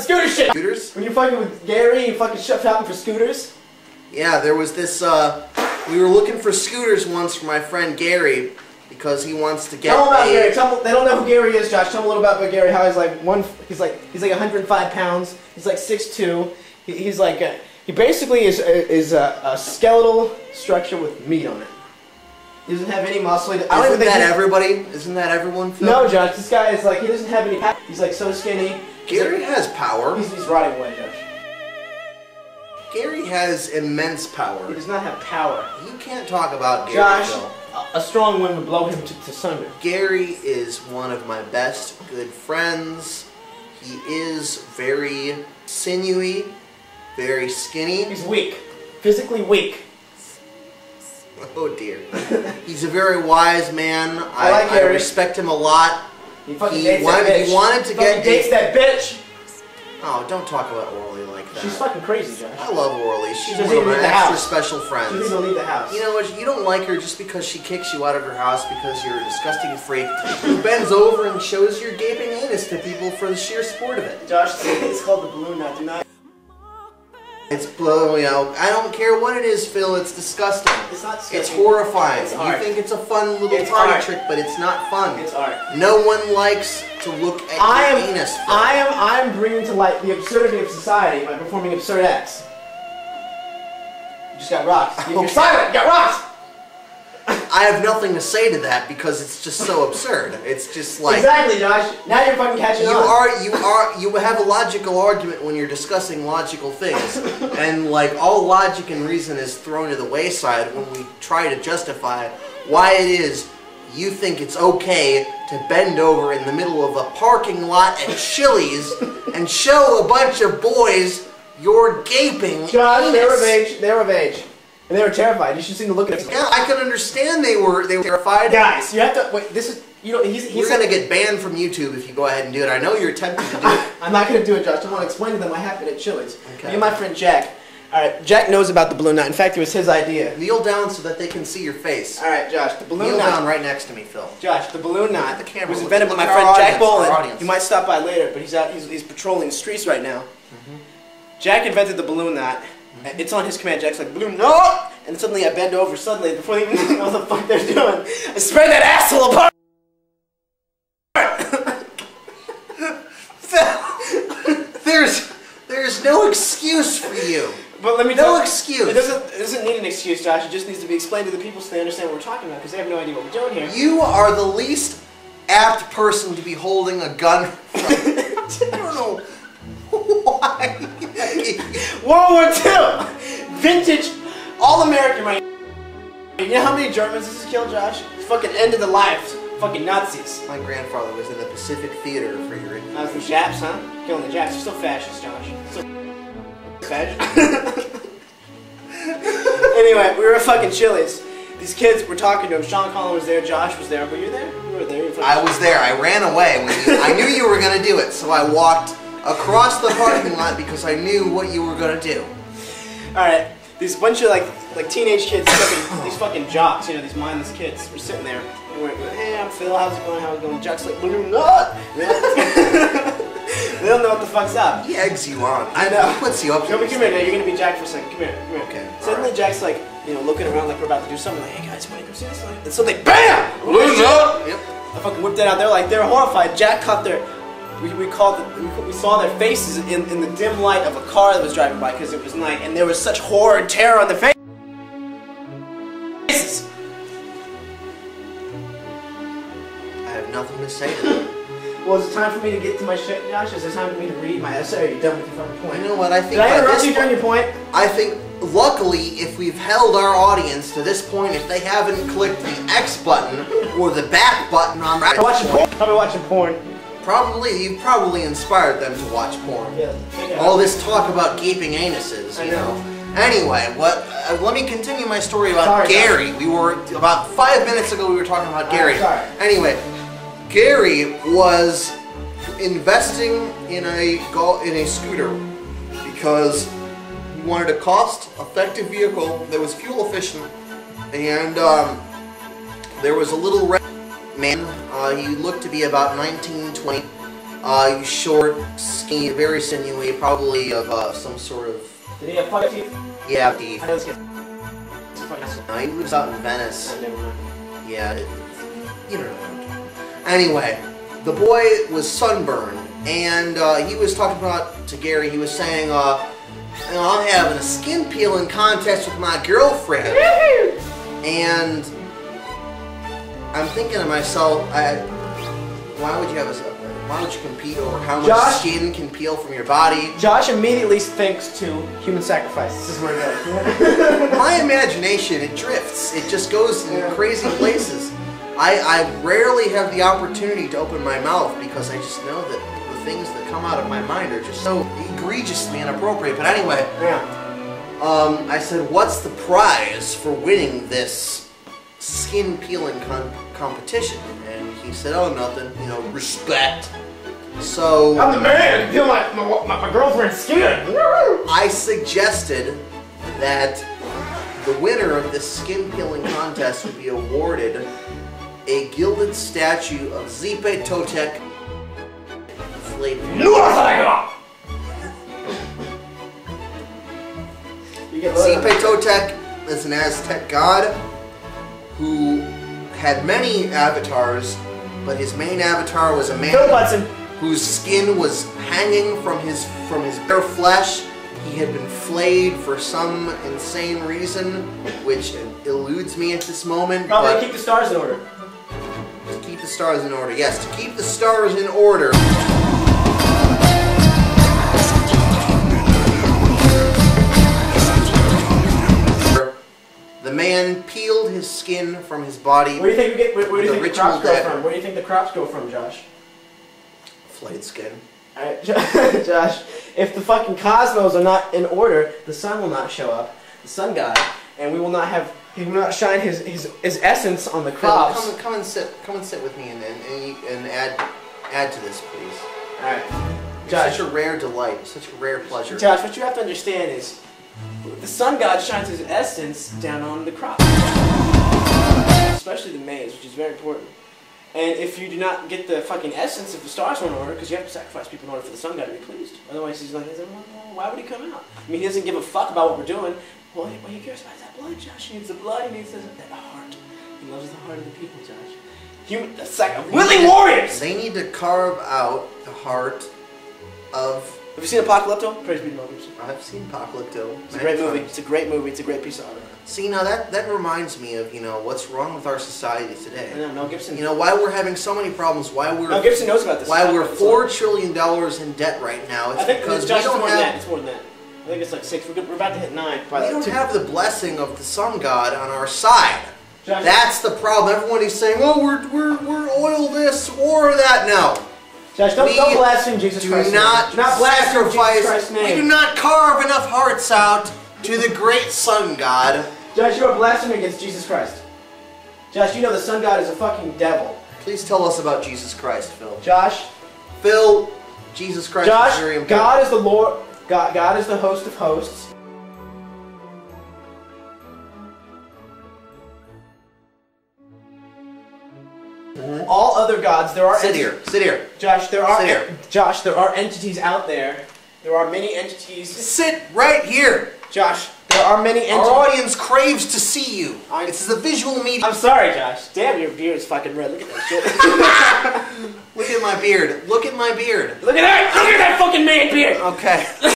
scooter shit. Scooters? When you're fucking with Gary, you fucking shopping for scooters. Yeah, there was this, we were looking for scooters once for my friend Gary, because he wants to get Tell them about Gary. They don't know who Gary is, Josh. Tell them a little about Gary. How he's like he's like 105 pounds. He's like 6'2". He's like he basically is a skeletal structure with meat on it. He doesn't have any muscle. Isn't that everybody? Isn't that everyone, Phil? No, Josh. This guy is like, he doesn't have any power. He's like so skinny. Gary has power. He's rotting away, Josh. Gary has immense power. He does not have power. You can't talk about Gary, Josh, Phil. a strong wind would blow him to sunder. Gary is one of my best good friends. He is very sinewy, very skinny. He's weak. Physically weak. Oh dear. He's a very wise man. I like Gary. I respect him a lot. He fucking dates that bitch. He wanted to get... dates that bitch! Oh, don't talk about Orly like that. She's fucking crazy, Josh. I love Orly. She's one of my extra special friends. She doesn't even leave the house. You know what? You don't like her just because she kicks you out of her house because you're a disgusting freak who bends over and shows your gaping anus to people for the sheer sport of it. Josh, it's called the balloon knot. Do not... It's blowing out. I don't care what it is, Phil. It's disgusting. It's not disgusting. It's horrifying. It's you art. think it's a fun little party trick, but it's not fun. It's art. No one likes to look at your anus. Phil. I am bringing to light the absurdity of society by performing absurd acts. You just got rocked. You're silent. You got rocked. I have nothing to say to that because it's just so absurd. It's just like... Exactly, Josh. Now you're fucking catching on. You have a logical argument when you're discussing logical things. And like all logic and reason is thrown to the wayside when we try to justify why it is you think it's okay to bend over in the middle of a parking lot at Chili's and show a bunch of boys your gaping Josh, anus. they're of age. They're of age. And they were terrified. You should see the look at them. Yeah, I can understand they were terrified. Guys, you have to wait. This is We're gonna get banned from YouTube if you go ahead and do it. I know you're attempting to do it. I'm not gonna do it, Josh. I want to explain to them what happened at Chili's. Okay. Me and my friend Jack. All right, Jack knows about the balloon knot. In fact, it was his idea. Kneel down so that they can see your face. All right, Josh. The balloon Kneel knot. down right next to me, Phil. Josh, the balloon knot the camera. was invented by my friend Jack Boland. You might stop by later, but he's patrolling the streets right now. Jack invented the balloon knot. It's on his command. Jack's like, balloon knot! And suddenly I bend over, before they even know what the fuck they're doing, I spread that asshole apart! There's no excuse for you. But let me No excuse. It doesn't need an excuse, Josh. It just needs to be explained to the people so they understand what we're talking about, because they have no idea what we're doing here. You are the least apt person to be holding a gun. I don't know why. World War II! Vintage, all-American right. You know how many Germans this has killed, Josh? It's fucking end of the lives. Fucking Nazis. My grandfather was in the Pacific Theater for your... That was the Japs, huh? Killing the Japs. They're still fascists, Josh. Still fascists. Anyway, we were at fucking Chili's. These kids were talking to him. Sean Collin was there. Josh was there. But you're there? You were there. I was there. I ran away. I knew you were going to do it, so I walked across the parking lot because I knew what you were going to do. Alright, these bunch of like teenage kids, these fucking jocks, you know, these mindless kids, were sitting there, and we're like, hey, I'm Phil, how's it going, how's it going? Jack's like, balloon knot! They don't know what the fuck's up. He eggs you on. I know. He puts you up. Come here, you're gonna be Jack for a second, come here. Okay. Suddenly Jack's like, you know, looking around like we're about to do something, like, hey guys, wanna go see this? And suddenly, BAM! Balloon knot! Yep. I fucking whipped that out, they were horrified. Jack caught their... We saw their faces in the dim light of a car that was driving by because it was night, and there was such horror and terror on their faces. I have nothing to say to that. Well, is it time for me to get to my shit, Josh? Is it time for me to read my essay? Are you done with your fucking point? You know what? I think. Did I interrupt you during your point? I think, luckily, if we've held our audience to this point, if they haven't clicked the X button or the back button on that point, Probably watching porn. You've probably inspired them to watch porn. Yeah. All this talk about gaping anuses, you know. Anyway, let me continue my story about Gary. We were, about 5 minutes ago, we were talking about Gary. Sorry. Anyway, Gary was investing in a scooter because he wanted a cost-effective vehicle that was fuel efficient, and there was a little red man. He looked to be about 19, 20. He's short, skinny, very sinewy, probably of some sort of... Did he have fucking teeth? Yeah, teeth. I know this kid. He lives out in Venice. Never mind. Yeah, you don't know. Anyway, the boy was sunburned, and he was talking about, to Gary, he was saying, I'm having a skin peeling contest with my girlfriend. And I'm thinking to myself, why would you compete over how much skin can peel from your body? Josh immediately thinks to human sacrifice. This is where it goes. My imagination, it drifts. It just goes in crazy places. I rarely have the opportunity to open my mouth because I just know that the things that come out of my mind are just so egregiously inappropriate. But anyway, I said, what's the prize for winning this skin peeling competition? And he said, oh, nothing, respect. So I'm the man, peel my girlfriend's skin. I suggested that the winner of this skin peeling contest would be awarded a gilded statue of Zipe Totek. Zipe Totek is an Aztec god who had many avatars, but his main avatar was a man whose skin was hanging from his bare flesh. He had been flayed for some insane reason, which eludes me at this moment. Probably to keep the stars in order. To keep the stars in order, yes, to keep the stars in order. The man peeled his skin from his body. Where do you think the crops go from? Where do you think the crops go from, Josh? Flayed skin. Alright, Josh, if the fucking cosmos are not in order, the sun will not show up, the sun god, and he will not shine his essence on the crops. Come and sit with me and add to this, please. Alright. Josh, such a rare delight, such a rare pleasure. Josh, what you have to understand is the sun god shines his essence down on the crops. Especially the maize, which is very important. And if you do not get the fucking essence of the stars in order, because you have to sacrifice people in order for the sun god to be pleased. Otherwise he's like, well, why would he come out? I mean, he doesn't give a fuck about what we're doing. Well, what he cares about is that blood, Josh. He needs the blood, he needs that heart. He loves the heart of the people, Josh. Willing warriors! They need to carve out the heart of... Have you seen Apocalypto? Praise be to Moses. I've seen Apocalypto. It's a great movie. It's a great movie. It's a great piece of art. See, now that reminds me of, what's wrong with our society today. I know, Mel Gibson. Why we're having so many problems, Mel Gibson knows about this. Why we're $4 trillion in debt right now. It's because we don't have... It's more than that. I think it's like 6. We're about to hit 9. We don't have the blessing of the sun god on our side. Josh, that's the problem. Everybody's saying, oh, we're oil this or that. No. Josh, don't blaspheme Jesus Christ. Do not sacrifice. We do not carve enough hearts out to the great sun god. Josh, you are blaspheming against Jesus Christ. Josh, you know the sun god is a fucking devil. Please tell us about Jesus Christ, Phil. Josh. Phil, Jesus Christ is very important. God is the Lord. God is the host of hosts. All other gods, there are... Sit here. Josh, there are entities out there. There are many entities... Sit right here! Josh, there are many entities... Our audience craves to see you. This is a visual medium. I'm sorry, Josh. Damn, your beard is fucking red. Look at that shit. Look at my beard. Look at my beard. Look at that! Look at that fucking man beard! Okay.